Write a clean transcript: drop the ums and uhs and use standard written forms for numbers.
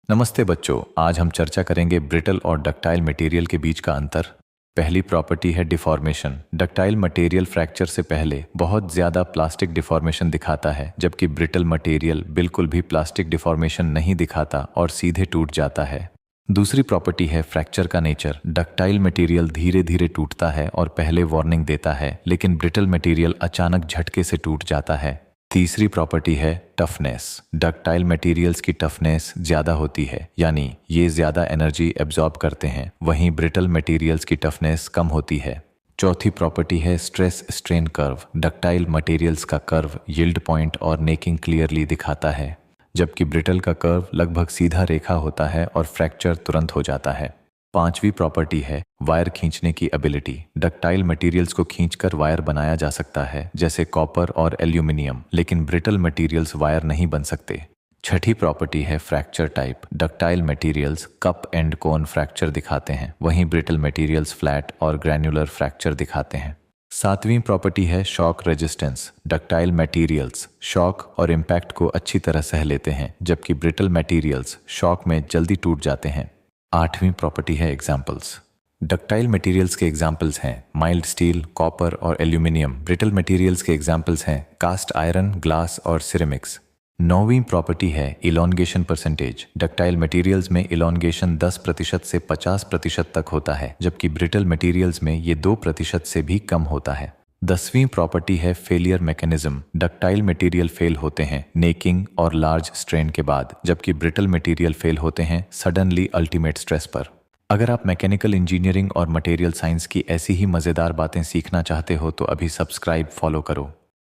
नमस्ते बच्चों, आज हम चर्चा करेंगे ब्रिटल और डक्टाइल मटेरियल के बीच का अंतर। पहली प्रॉपर्टी है डिफॉर्मेशन। डक्टाइल मटेरियल फ्रैक्चर से पहले बहुत ज़्यादा प्लास्टिक डिफॉर्मेशन दिखाता है, जबकि ब्रिटल मटेरियल बिल्कुल भी प्लास्टिक डिफॉर्मेशन नहीं दिखाता और सीधे टूट जाता है। दूसरी प्रॉपर्टी है फ्रैक्चर का नेचर। डक्टाइल मटेरियल धीरे धीरे टूटता है और पहले वार्निंग देता है, लेकिन ब्रिटल मटेरियल अचानक झटके से टूट जाता है। तीसरी प्रॉपर्टी है टफनेस। डक्टाइल मटेरियल्स की टफनेस ज़्यादा होती है, यानी ये ज़्यादा एनर्जी एब्जॉर्ब करते हैं, वहीं ब्रिटल मटेरियल्स की टफनेस कम होती है। चौथी प्रॉपर्टी है stress strain curve. Ductile materials का कर्व यील्ड पॉइंट और नेकिंग क्लियरली दिखाता है, जबकि ब्रिटल का कर्व लगभग सीधा रेखा होता है और फ्रैक्चर तुरंत हो जाता है। पांचवी प्रॉपर्टी है वायर खींचने की एबिलिटी। डक्टाइल मटेरियल्स को खींचकर वायर बनाया जा सकता है, जैसे कॉपर और एल्यूमिनियम, लेकिन ब्रिटल मटेरियल्स वायर नहीं बन सकते। छठी प्रॉपर्टी है fracture type. Ductile materials cup and cone fracture दिखाते हैं, वहीं ब्रिटल मटेरियल्स फ्लैट और ग्रैन्युलर फ्रैक्चर दिखाते हैं। सातवीं प्रॉपर्टी है shock resistance. Ductile materials shock और इम्पैक्ट को अच्छी तरह सह लेते हैं, जबकि ब्रिटल मटेरियल्स शॉक में जल्दी टूट जाते हैं। आठवीं प्रॉपर्टी है एग्जाम्पल्स। डक्टाइल मटेरियल्स के एग्जाम्पल्स हैं माइल्ड स्टील, कॉपर और एल्यूमिनियम। ब्रिटल मटेरियल्स के एग्जाम्पल्स हैं कास्ट आयरन, ग्लास और सिरेमिक्स। नौवीं प्रॉपर्टी है इलॉन्गेशन परसेंटेज। डक्टाइल मटेरियल्स में इलॉन्गेशन 10% से 50% तक होता है, जबकि ब्रिटल मटेरियल्स में ये 2% से भी कम होता है। 10वीं प्रॉपर्टी है failure mechanism. Ductile material fail होते हैं नेकिंग और लार्ज स्ट्रेन के बाद, जबकि ब्रिटल मटेरियल फेल होते हैं सडनली अल्टीमेट स्ट्रेस पर। अगर आप मैकेनिकल इंजीनियरिंग और मटेरियल साइंस की ऐसी ही मज़ेदार बातें सीखना चाहते हो तो अभी सब्सक्राइब फॉलो करो।